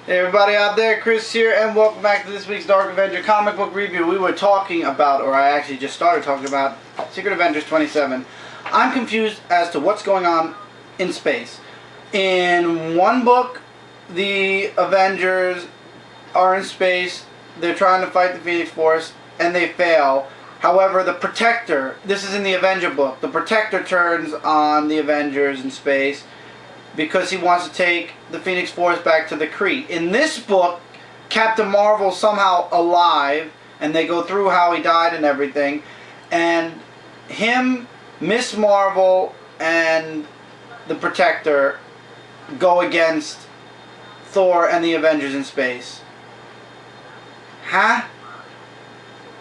Hey everybody out there, Chris here, and welcome back to this week's Dark Avenger comic book review. We were talking about, or I actually just started talking about, Secret Avengers 27. I'm confused as to what's going on in space. In one book, the Avengers are in space, they're trying to fight the Phoenix Force, and they fail. However, the Protector, this is in the Avenger book, the Protector turns on the Avengers in space because he wants to take the Phoenix Force back to the Kree. In this book, Captain Marvel's somehow alive, and they go through how he died and everything, and him, Miss Marvel, and the Protector go against Thor and the Avengers in space. Huh?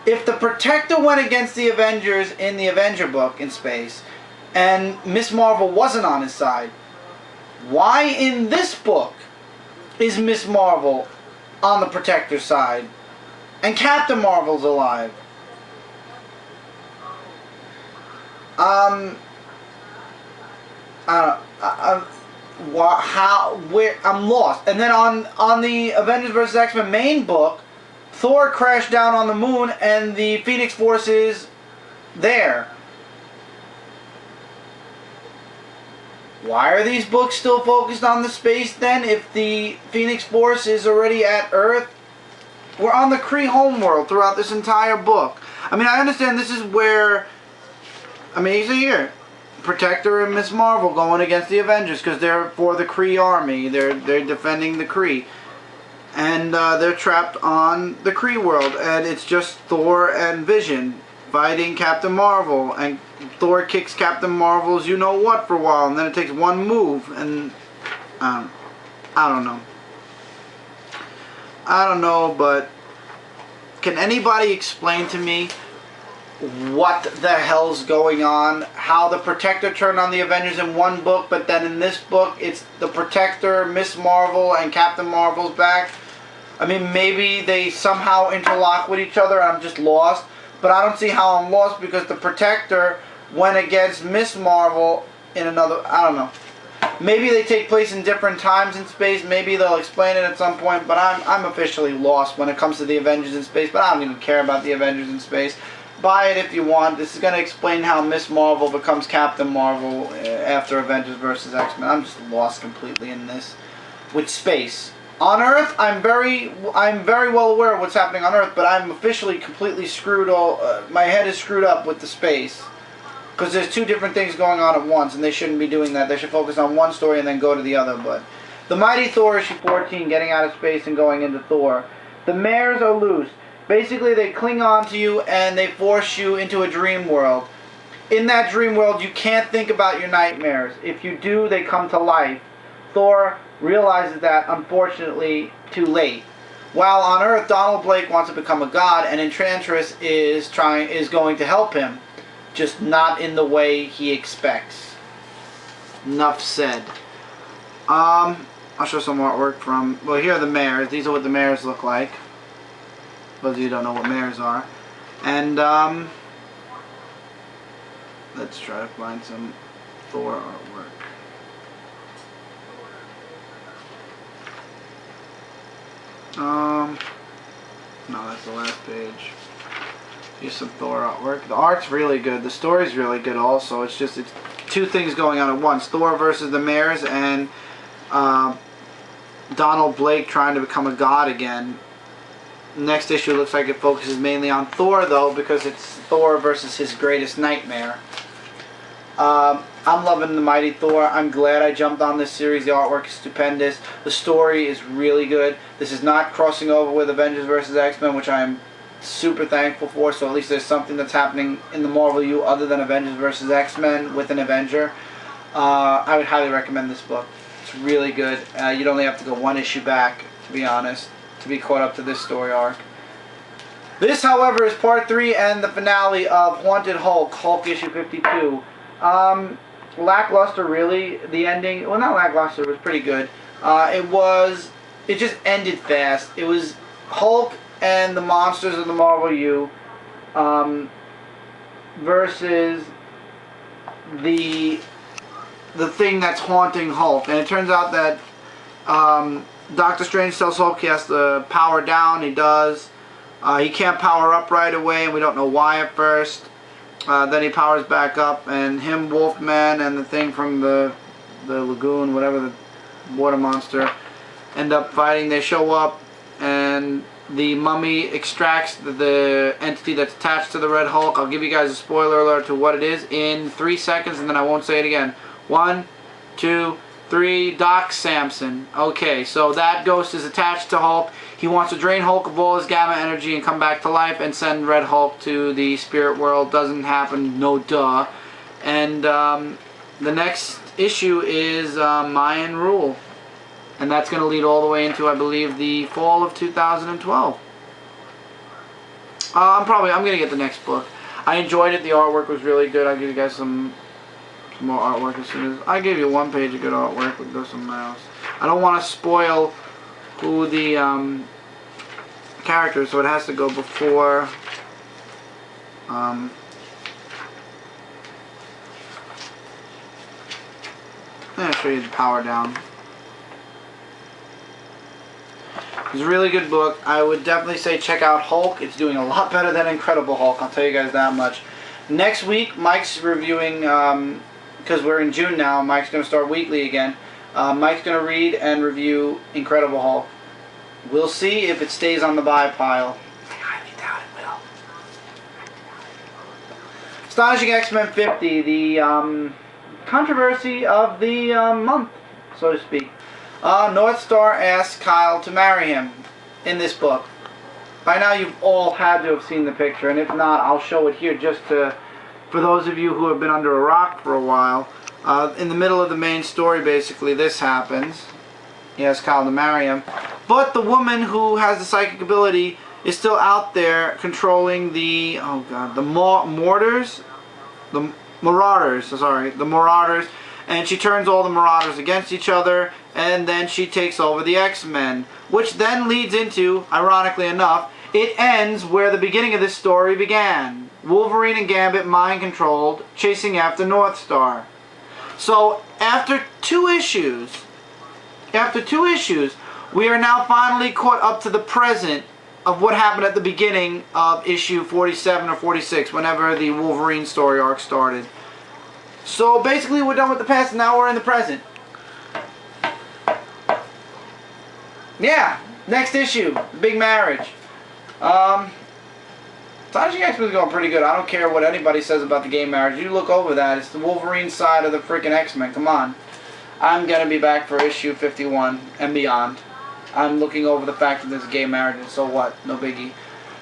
If the Protector went against the Avengers in the Avenger book in space, and Miss Marvel wasn't on his side, why in this book is Miss Marvel on the Protector's side and Captain Marvel's alive? I'm lost. And then on the Avengers vs. X-Men main book, Thor crashed down on the moon and the Phoenix Force is there. Why are these books still focused on the space then if the Phoenix Force is already at Earth? We're on the Kree homeworld throughout this entire book. I mean, I understand this is where, I mean, you see here, Protector and Miss Marvel going against the Avengers because they're for the Kree army. They're defending the Kree. And they're trapped on the Kree world. And it's just Thor and Vision fighting Captain Marvel, and Thor kicks Captain Marvel's you-know-what for a while, and then it takes one move, and I don't know. I don't know, but can anybody explain to me what the hell's going on? How the Protector turned on the Avengers in one book, but then in this book, it's the Protector, Miss Marvel, and Captain Marvel's back? I mean, maybe they somehow interlock with each other, and I'm just lost. But I don't see how I'm lost because the Protector went against Miss Marvel in another, I don't know. Maybe they take place in different times in space. Maybe they'll explain it at some point. But I'm officially lost when it comes to the Avengers in space. But I don't even care about the Avengers in space. Buy it if you want. This is going to explain how Miss Marvel becomes Captain Marvel after Avengers vs. X-Men. I'm just lost completely in this. With space. On Earth, I'm very well aware of what's happening on Earth, but I'm officially completely screwed. My head is screwed up with the space because there's two different things going on at once, and they shouldn't be doing that. They should focus on one story and then go to the other. But the Mighty Thor issue 14, getting out of space and going into Thor. The mares are loose. Basically, they cling on to you and they force you into a dream world. In that dream world, you can't think about your nightmares. If you do, they come to life. Thor realizes that, unfortunately, too late. While on Earth, Donald Blake wants to become a god, and Enchantress is going to help him, just not in the way he expects. Enough said. I'll show some artwork from, well, here are the mares. These are what the mares look like. Those of you who don't know what mares are. And, let's try to find some Thor artwork. No, that's the last page. Here's some Thor artwork. The art's really good. The story's really good also. It's two things going on at once. Thor versus the mares and Donald Blake trying to become a god again. Next issue looks like it focuses mainly on Thor though, because it's Thor versus his greatest nightmare. I'm loving the Mighty Thor. I'm glad I jumped on this series. The artwork is stupendous. The story is really good. This is not crossing over with Avengers vs. X-Men, which I am super thankful for. So at least there's something that's happening in the Marvel U other than Avengers vs. X-Men with an Avenger. I would highly recommend this book. It's really good. You'd only have to go one issue back, to be honest, to be caught up to this story arc. This, however, is part 3 and the finale of Haunted Hulk, Hulk issue 52. Lackluster, really. The ending, well, not lackluster, it was pretty good. It just ended fast. It was Hulk and the monsters of the Marvel U versus the thing that's haunting Hulk. And it turns out that Doctor Strange tells Hulk he has to power down. He does. He can't power up right away, and we don't know why at first. Then he powers back up, and him, Wolfman, and the thing from the lagoon, whatever, the water monster, end up fighting. They show up, and the mummy extracts the entity that's attached to the Red Hulk. I'll give you guys a spoiler alert to what it is in 3 seconds, and then I won't say it again. 1, 2, 3. Doc Samson. Okay, so that ghost is attached to Hulk. He wants to drain Hulk of all his gamma energy and come back to life and send Red Hulk to the spirit world. Doesn't happen, no duh. And the next issue is Mayan Rule. And that's going to lead all the way into, I believe, the fall of 2012. I'm going to get the next book. I enjoyed it. The artwork was really good. I'll give you guys some more artwork as soon as... I gave you 1 page of good artwork. We'll go somewhere else. I don't want to spoil who the character is, so it has to go before... I'm going to show you the power down. It's a really good book. I would definitely say check out Hulk. It's doing a lot better than Incredible Hulk. I'll tell you guys that much. Next week, Mike's reviewing, because we're in June now, Mike's going to start weekly again. Mike's going to read and review Incredible Hulk. We'll see if it stays on the buy pile. I highly doubt it will. Astonishing X-Men 50, the controversy of the month, so to speak. North Star asks Kyle to marry him in this book. By now you've all had to have seen the picture, and if not, I'll show it here just for those of you who have been under a rock for a while. In the middle of the main story, basically, this happens. He asks Kyle to marry him. But the woman who has the psychic ability is still out there controlling the, oh god, the Marauders, and she turns all the Marauders against each other, and then she takes over the X-Men, which then leads into, ironically enough, it ends where the beginning of this story began. Wolverine and Gambit mind-controlled, chasing after North Star. So, after two issues, we are now finally caught up to the present of what happened at the beginning of issue 47 or 46, whenever the Wolverine story arc started. So basically we're done with the past and now we're in the present. Yeah, next issue, big marriage. Astonishing X-Men is going pretty good. I don't care what anybody says about the gay marriage. You look over that, it's the Wolverine side of the freaking X-Men. Come on. I'm going to be back for issue 51 and beyond. I'm looking over the fact that there's a gay marriage, and so what? No biggie.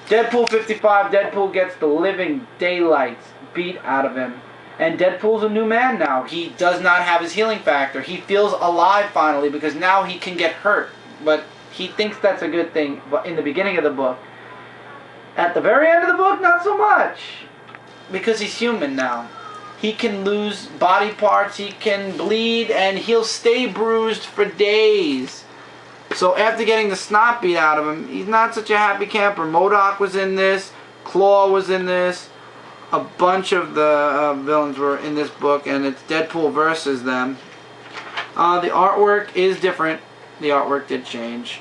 Deadpool 55, Deadpool gets the living daylights beat out of him. And Deadpool's a new man now. He does not have his healing factor. He feels alive finally because now he can get hurt. But he thinks that's a good thing in the beginning of the book. At the very end of the book, not so much. Because he's human now. He can lose body parts, he can bleed, and he'll stay bruised for days. So after getting the snot beat out of him, he's not such a happy camper. MODOK was in this, Claw was in this, a bunch of the villains were in this book, and it's Deadpool versus them. The artwork is different. The artwork did change.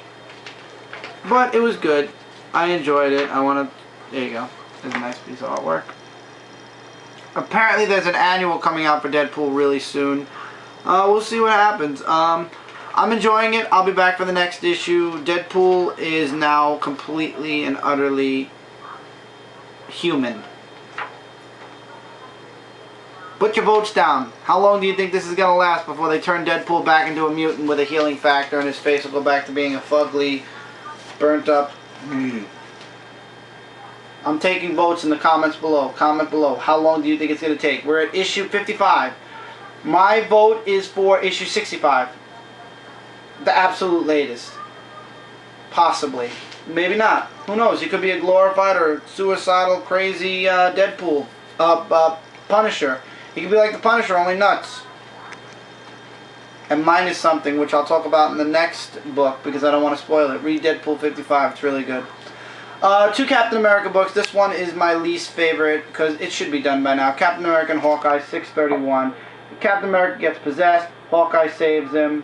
But it was good. I enjoyed it. There you go. There's a nice piece of artwork. Apparently there's an annual coming out for Deadpool really soon. We'll see what happens. I'm enjoying it. I'll be back for the next issue. Deadpool is now completely and utterly human. Put your votes down. How long do you think this is going to last before they turn Deadpool back into a mutant with a healing factor and his face will go back to being a fugly, burnt up... I'm taking votes in the comments below. Comment below. How long do you think it's going to take? We're at issue 55. My vote is for issue 65. The absolute latest. Possibly. Maybe not. Who knows? He could be a glorified or suicidal, crazy Deadpool. Punisher. He could be like the Punisher, only nuts. And minus something, which I'll talk about in the next book because I don't want to spoil it. Read Deadpool 55. It's really good. Two Captain America books. This one is my least favorite because it should be done by now. Captain America and Hawkeye, 631. Captain America gets possessed. Hawkeye saves him.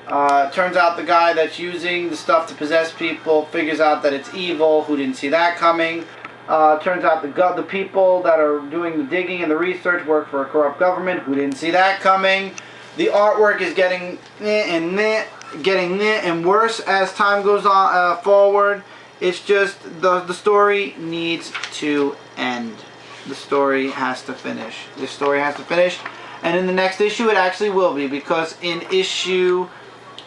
Turns out the guy that's using the stuff to possess people figures out that it's evil. Who didn't see that coming? Turns out the people that are doing the digging and the research work for a corrupt government. Who didn't see that coming? The artwork is getting and worse as time goes on forward. It's just the story needs to end. The story has to finish. The story has to finish, and in the next issue it actually will be, because in issue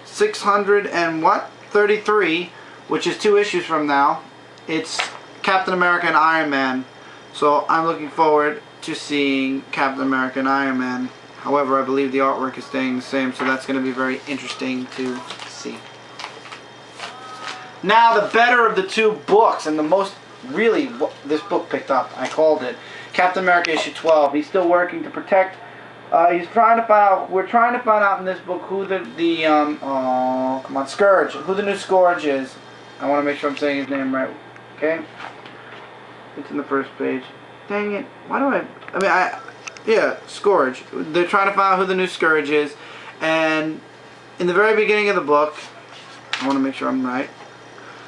633, which is 2 issues from now, it's Captain America and Iron Man. So I'm looking forward to seeing Captain America and Iron Man. However, I believe the artwork is staying the same, so that's going to be very interesting to see. Now, the better of the 2 books, and the most, really, this book picked up, I called it, Captain America issue 12. He's still working to protect, he's trying to find out, we're trying to find out in this book who Scourge, who the new Scourge is. I want to make sure I'm saying his name right, okay? It's in the first page. Dang it, why do yeah, Scourge. They're trying to find out who the new Scourge is, and in the very beginning of the book, I want to make sure I'm right,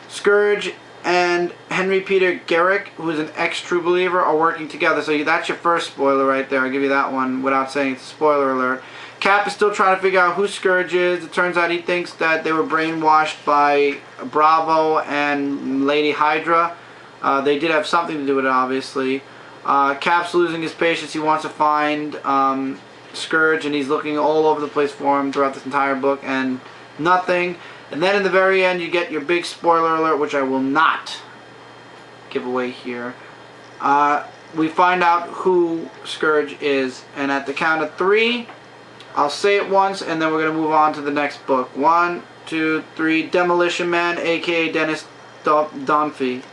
Scourge and Henry Peter Garrick, who is an ex-True Believer, are working together. So that's your first spoiler right there. I'll give you that one without saying it's a spoiler alert. Cap is still trying to figure out who Scourge is. It turns out he thinks that they were brainwashed by Bravo and Lady Hydra. They did have something to do with it, obviously. Cap's losing his patience. He wants to find Scourge, and he's looking all over the place for him throughout this entire book, and nothing. And then in the very end, you get your big spoiler alert, which I will not give away here. We find out who Scourge is, and at the count of 3, I'll say it once, and then we're going to move on to the next book. 1, 2, 3. Demolition Man, a.k.a. Dennis Dunphy.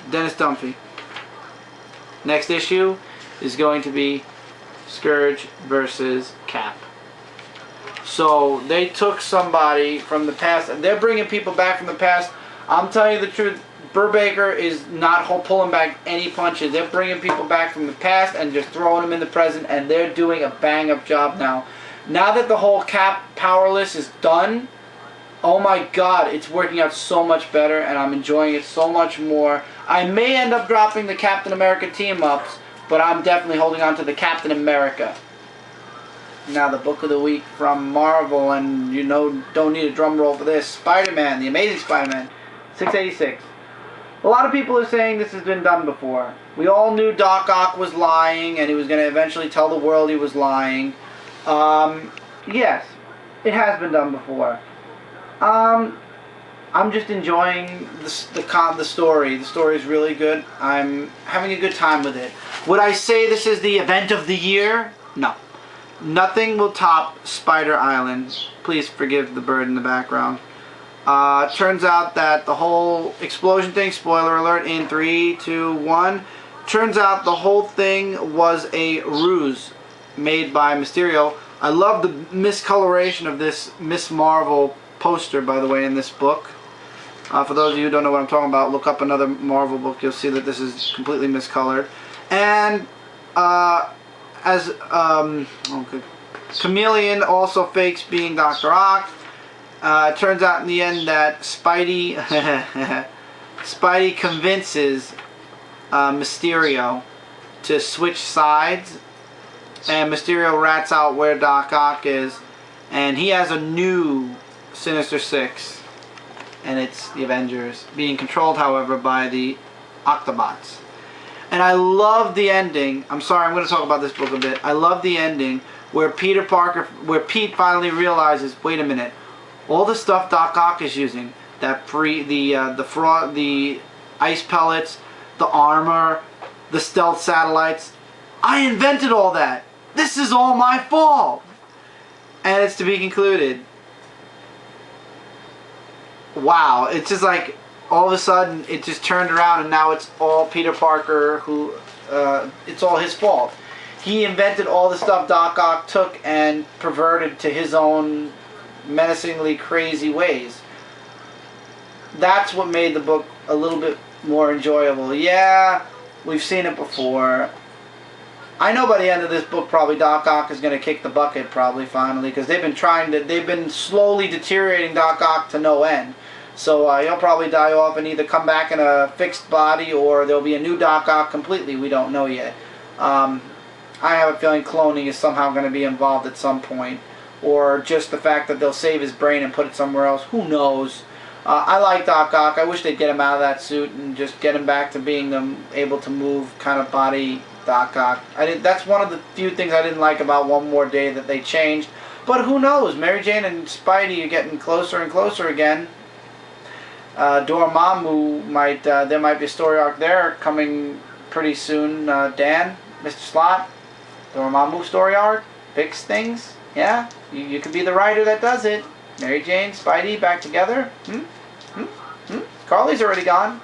Next issue is going to be Scourge versus Cap. So they took somebody from the past, and they're bringing people back from the past. I'm telling you the truth, Brubaker is not pulling back any punches. They're bringing people back from the past and just throwing them in the present, and they're doing a bang-up job now. Now that the whole Cap powerless is done, oh my God, it's working out so much better, and I'm enjoying it so much more. I may end up dropping the Captain America team-ups, but I'm definitely holding on to the Captain America. Now the book of the week from Marvel, and you know, don't need a drum roll for this. Spiderman, the Amazing Spider-Man, 686. A lot of people are saying this has been done before. We all knew Doc Ock was lying, and he was going to eventually tell the world he was lying. Yes, it has been done before. I'm just enjoying the story. The story is really good. I'm having a good time with it. Would I say this is the event of the year? No. Nothing will top Spider Island. Please forgive the bird in the background. Turns out that the whole explosion thing, spoiler alert, in 3, 2, 1. Turns out the whole thing was a ruse made by Mysterio. I love the miscoloration of this Miss Marvel poster, by the way, in this book. For those of you who don't know what I'm talking about, look up another Marvel book. You'll see that this is completely miscolored. And Chameleon also fakes being Dr. Ock. Turns out in the end that Spidey convinces Mysterio to switch sides, and Mysterio rats out where Doc Ock is, and he has a new Sinister Six, and it's the Avengers, being controlled, however, by the Octobots. And I love the ending. I'm sorry, I'm going to talk about this book a bit. I love the ending where Pete finally realizes, wait a minute, all the stuff Doc Ock is using, the ice pellets, the armor, the stealth satellites, I invented all that. This is all my fault. And it's to be concluded. Wow, it's just like all of a sudden it just turned around, and now it's all Peter Parker who, it's all his fault. He invented all the stuff Doc Ock took and perverted to his own menacingly crazy ways. That's what made the book a little bit more enjoyable. Yeah, we've seen it before. I know by the end of this book probably Doc Ock is going to kick the bucket probably finally, because they've been slowly deteriorating Doc Ock to no end. So he'll probably die off and either come back in a fixed body or there'll be a new Doc Ock completely. We don't know yet. I have a feeling cloning is somehow going to be involved at some point, or just the fact that they'll save his brain and put it somewhere else. Who knows? I like Doc Ock. I wish they'd get him out of that suit and just get him back to being able to move kind of body Doc Ock. That's one of the few things I didn't like about One More Day that they changed. But who knows? Mary Jane and Spidey are getting closer and closer again. Dormammu there might be a story arc there coming pretty soon. Dan, Mr. Slott, Dormammu story arc, fix things. Yeah, you could be the writer that does it. Mary Jane, Spidey back together. Carly's already gone.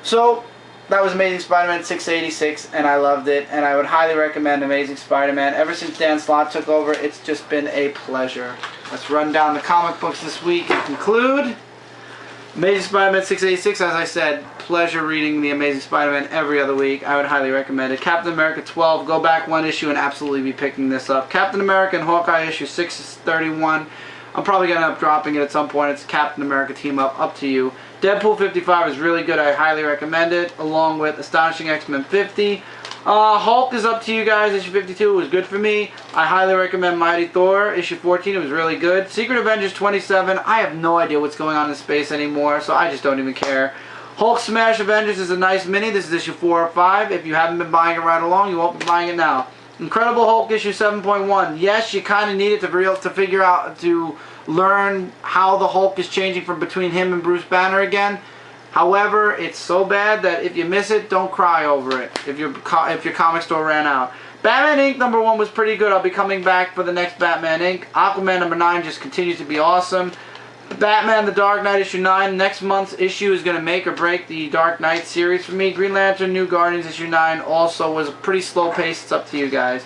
So that was Amazing Spider-Man 686, and I loved it, and I would highly recommend Amazing Spider-Man. Ever since Dan Slott took over, it's just been a pleasure. Let's run down the comic books this week and conclude. Amazing Spider-Man 686, as I said, pleasure reading the Amazing Spider-Man every other week. I would highly recommend it. Captain America 12, go back one issue and absolutely be picking this up. Captain America and Hawkeye issue 631. I'm probably going to end up dropping it at some point. It's Captain America team up to you. Deadpool 55 is really good. I highly recommend it, along with Astonishing X-Men 50. Hulk is up to you guys. Issue 52 was good for me. I highly recommend Mighty Thor. Issue 14, it was really good. Secret Avengers 27, I have no idea what's going on in space anymore, so I just don't even care. Hulk Smash Avengers is a nice mini. This is issue 4 or 5. If you haven't been buying it right along, you won't be buying it now. Incredible Hulk issue 7.1. Yes, you kind of need it to learn how the Hulk is changing from between him and Bruce Banner again. However, it's so bad that if you miss it, don't cry over it. If your comic store ran out. Batman Inc. #1 was pretty good. I'll be coming back for the next Batman Inc. Aquaman #9 just continues to be awesome. Batman The Dark Knight issue 9. Next month's issue is going to make or break the Dark Knight series for me. Green Lantern New Guardians issue 9 also was a pretty slow pace. It's up to you guys.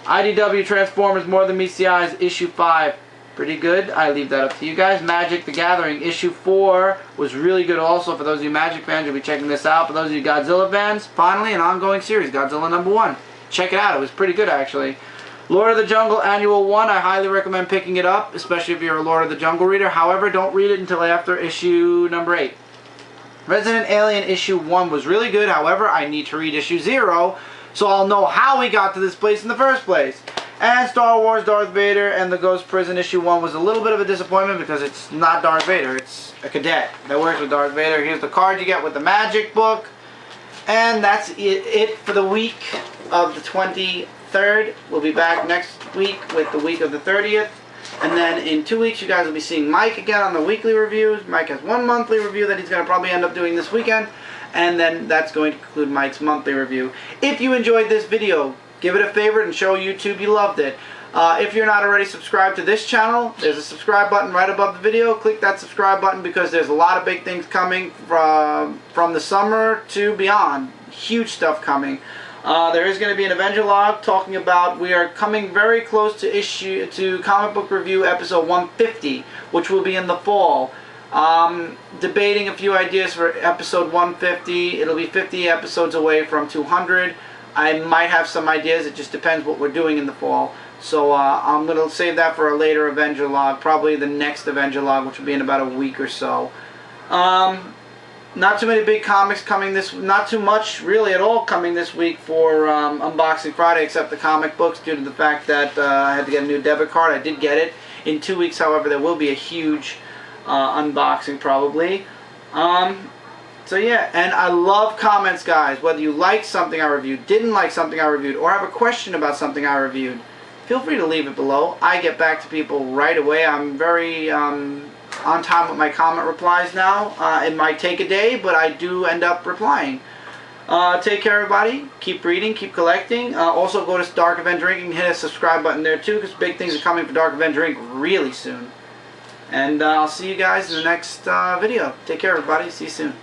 IDW Transformers More Than Meets the Eyes issue 5. Pretty good. I leave that up to you guys. Magic the Gathering issue 4 was really good also. For those of you Magic fans, you'll be checking this out. For those of you Godzilla fans, finally an ongoing series, Godzilla #1. Check it out. It was pretty good actually. Lord of the Jungle Annual 1, I highly recommend picking it up, especially if you're a Lord of the Jungle reader. However, don't read it until after issue #8. Resident Alien issue 1 was really good. However, I need to read issue 0 so I'll know how we got to this place in the first place. And Star Wars Darth Vader and the Ghost Prison issue 1 was a little bit of a disappointment because it's not Darth Vader. It's a cadet that works with Darth Vader. Here's the card you get with the magic book. And that's it for the week of the 23rd. We'll be back next week with the week of the 30th. And then in 2 weeks you guys will be seeing Mike again on the weekly reviews. Mike has one monthly review that he's going to probably end up doing this weekend. And then that's going to conclude Mike's monthly review. If you enjoyed this video, give it a favorite and show YouTube you loved it. If you're not already subscribed to this channel, there's a subscribe button right above the video. Click that subscribe button because there's a lot of big things coming from the summer to beyond. Huge stuff coming. There is going to be an Avenger log talking about, we are coming very close to comic book review episode 150, which will be in the fall. Debating a few ideas for episode 150. It'll be 50 episodes away from 200. I might have some ideas. It just depends what we're doing in the fall. So I'm going to save that for a later Avenger log. Probably the next Avenger log, which will be in about a week or so. Not too many big comics coming not too much really at all coming this week for Unboxing Friday, except the comic books, due to the fact that I had to get a new debit card. I did get it. In 2 weeks, however, there will be a huge unboxing probably. So yeah, and I love comments, guys. Whether you liked something I reviewed, didn't like something I reviewed, or have a question about something I reviewed, feel free to leave it below. I get back to people right away. I'm very on time with my comment replies now. It might take a day, but I do end up replying. Take care, everybody. Keep reading, keep collecting. Also go to Dark Avenger Inc. and hit a subscribe button there too, because big things are coming for Dark Avenger Inc. really soon. And I'll see you guys in the next video. Take care, everybody. See you soon.